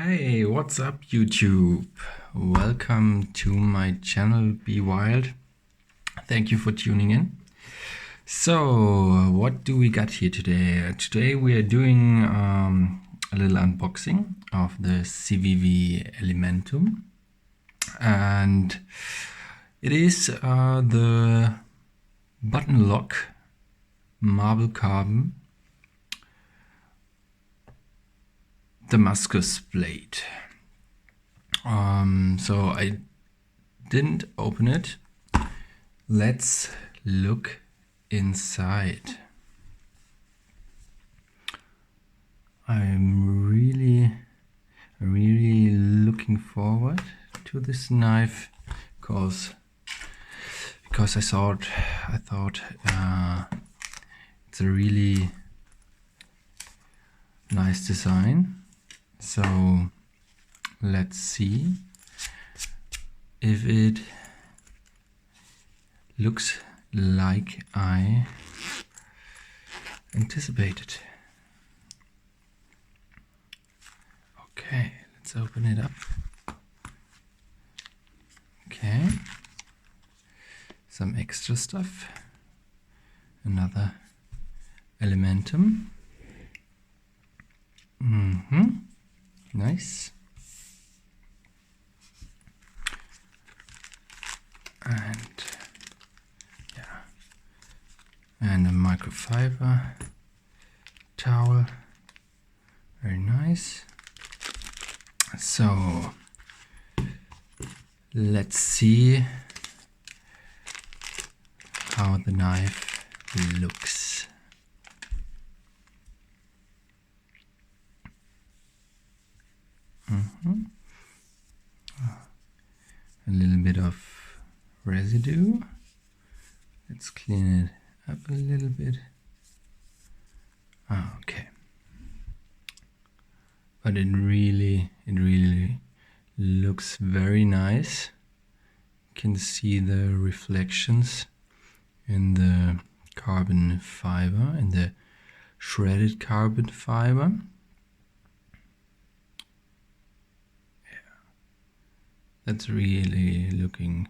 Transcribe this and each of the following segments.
Hey, what's up YouTube? Welcome to my channel Be Wild. Thank you for tuning in. So, what do we got here today? Today we are doing a little unboxing of the Civivi Elementum. And it is the button lock marble carbon Damascus blade. So I didn't open it. Let's look inside. I'm really looking forward to this knife because I thought it's a really nice design. So let's see if it looks like I anticipated. Okay, let's open it up. Okay, some extra stuff. Another Elementum. Nice. And a microfiber towel. Very nice. So let's see how the knife looks. A little bit of residue. Let's clean it up a little bit. Okay. But it really looks very nice. You can see the reflections in the carbon fiber, in the shredded carbon fiber. That's really looking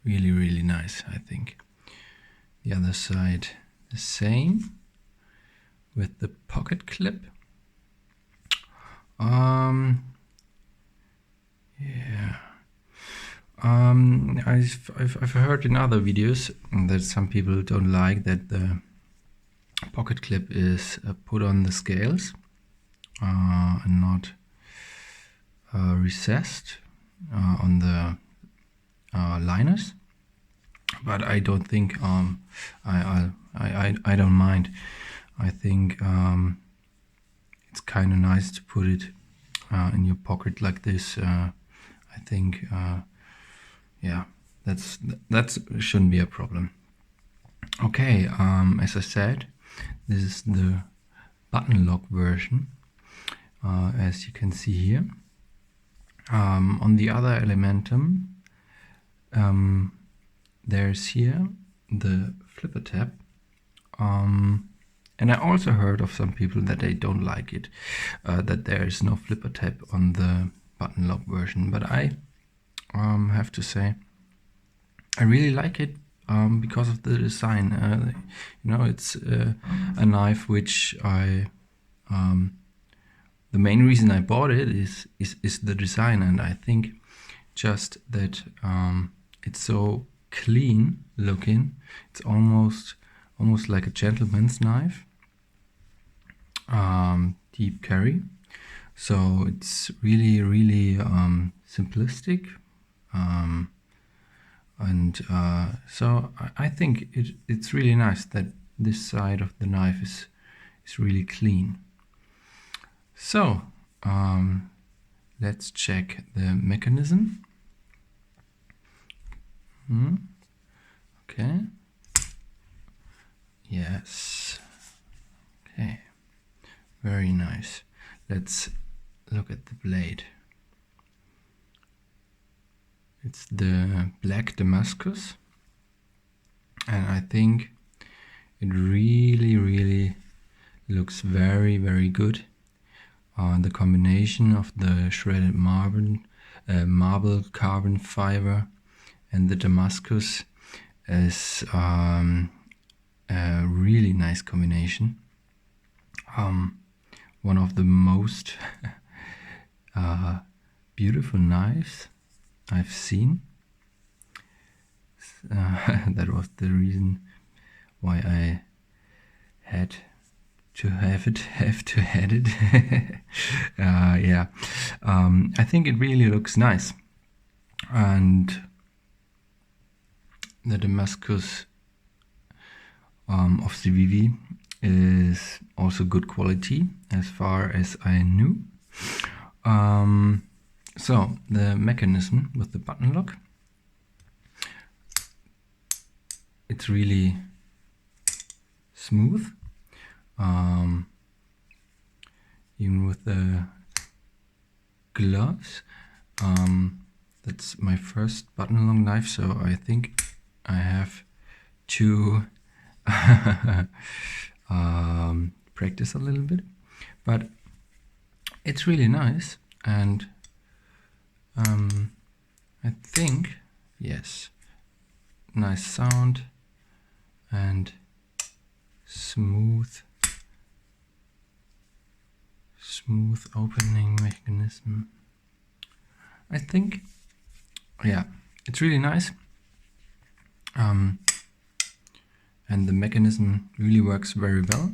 really nice, I think. The other side the same with the pocket clip. I've heard in other videos that some people don't like that the pocket clip is put on the scales and not recessed on the liners, but I don't think I don't mind. I think it's kind of nice to put it in your pocket like this. I think yeah, that shouldn't be a problem. Okay, as I said, this is the button lock version, as you can see here. On the other Elementum, there's here the flipper tab, and I also heard of some people that they don't like it, that there is no flipper tab on the button lock version, but I have to say I really like it because of the design. You know, it's a knife which the main reason I bought it is the design, and I think just that it's so clean looking. It's almost like a gentleman's knife, deep carry. So it's really simplistic, and so I think it's really nice that this side of the knife is really clean. So let's check the mechanism. Okay. Yes. Okay. Very nice. Let's look at the blade. It's the black Damascus, and I think it really looks very good. The combination of the shredded marble carbon fiber and the Damascus is a really nice combination. One of the most beautiful knives I've seen. That was the reason why I had to have it. Yeah, I think it really looks nice, and the Damascus of Civivi is also good quality as far as I knew. So the mechanism with the button lock, it's really smooth, even with the gloves. That's my first button lock knife, so I think I have to practice a little bit, but it's really nice, and I think, yes, nice sound and smooth opening mechanism. I think, yeah, it's really nice, and the mechanism really works very well.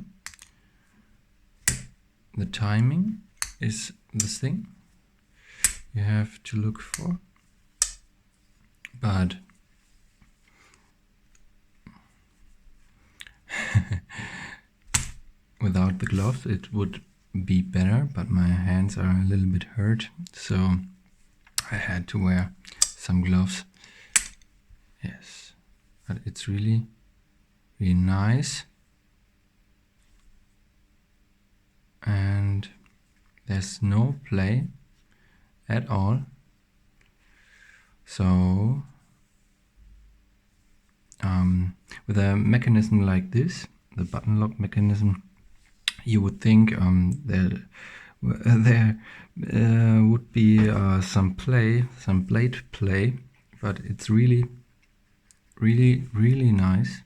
The timing is the thing you have to look for, but without the gloves it would be better, but my hands are a little bit hurt, so I had to wear some gloves. Yes, but it's really nice, and there's no play at all. So with a mechanism like this, the button lock mechanism, you would think there would be some blade play, but it's really nice.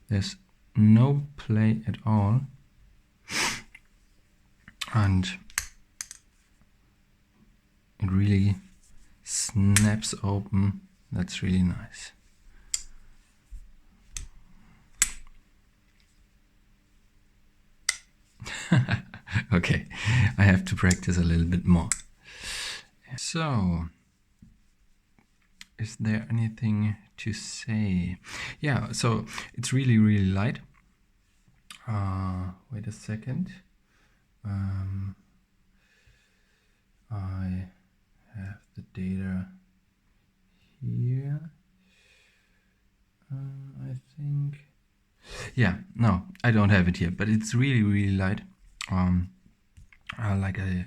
There's no play at all, and it really snaps open. That's really nice. Okay, I have to practice a little bit more. So, is there anything to say? Yeah, so it's really light. Wait a second. I have the data here. I think. Yeah, no, I don't have it here, but it's really light. Like I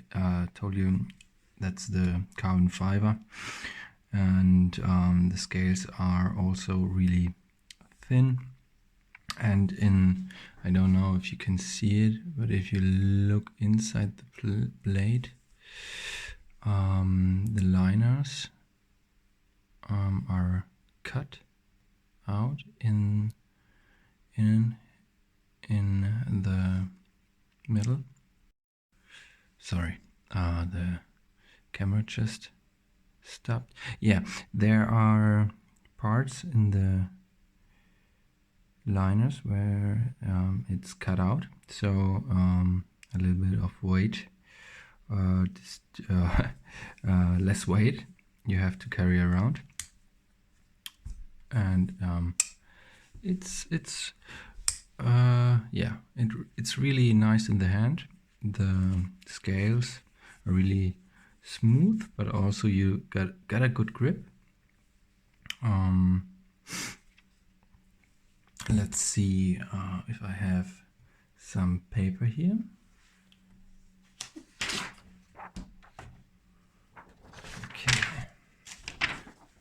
told you, that's the carbon fiber, and the scales are also really thin. And I don't know if you can see it, but if you look inside the blade, the liners are cut out in the middle. Sorry, the camera just stopped. Yeah, there are parts in the liners where it's cut out, so a little bit of weight, less weight you have to carry around, and it's really nice in the hand. The scales are really smooth, but also you got a good grip. Let's see if I have some paper here. Okay,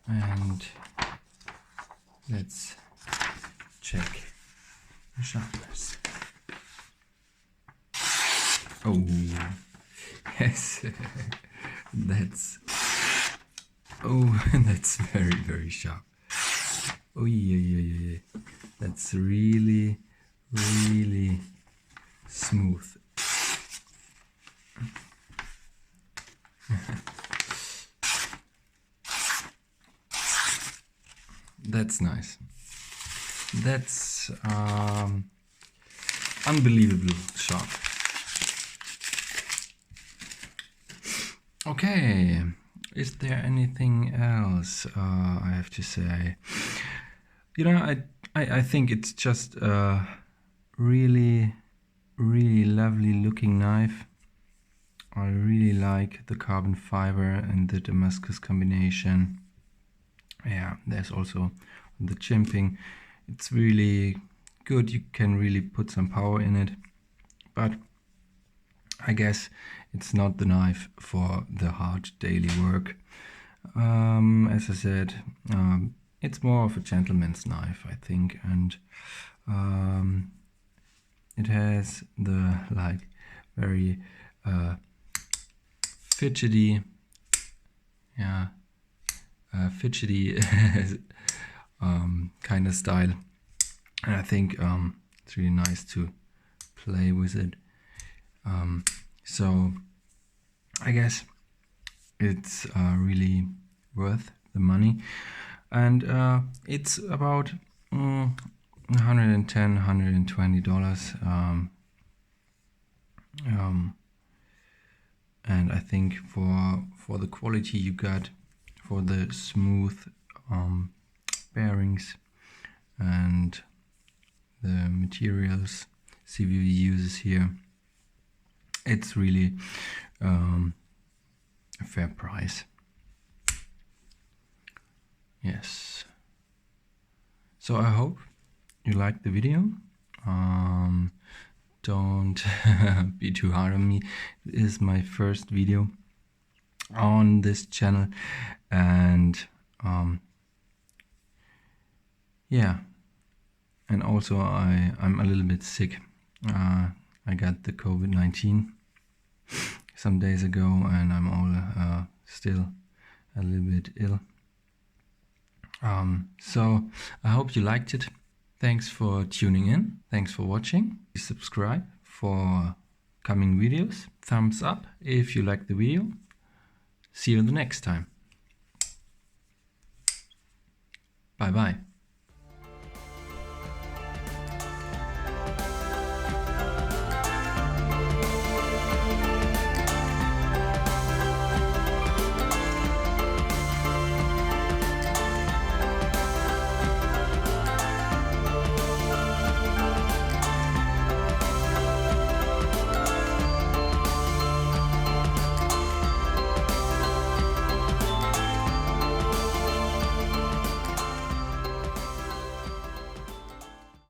and let's check the sharpness. Oh, Yes, that's, oh, that's very, very sharp. Oh, yeah. That's really, really smooth. That's nice. That's unbelievably sharp. Okay, is there anything else I have to say? You know, I think it's just a really, really lovely looking knife. I really like the carbon fiber and the Damascus combination. Yeah, there's also the chimping. It's really good. You can really put some power in it, but I guess it's not the knife for the hard daily work. As I said, it's more of a gentleman's knife, I think, and it has the like very fidgety, fidgety kind of style, and I think it's really nice to play with it. So I guess it's really worth the money, and it's about $110, $120. And I think for the quality you got, for the smooth bearings and the materials Civivi uses here, it's really a fair price. Yes. So I hope you liked the video. Don't be too hard on me. This is my first video on this channel, and yeah, and also I'm a little bit sick. I got the COVID-19 some days ago, and I'm all still a little bit ill. So I hope you liked it. Thanks for tuning in. Thanks for watching. Please subscribe for coming videos. Thumbs up if you like the video. See you the next time. Bye bye.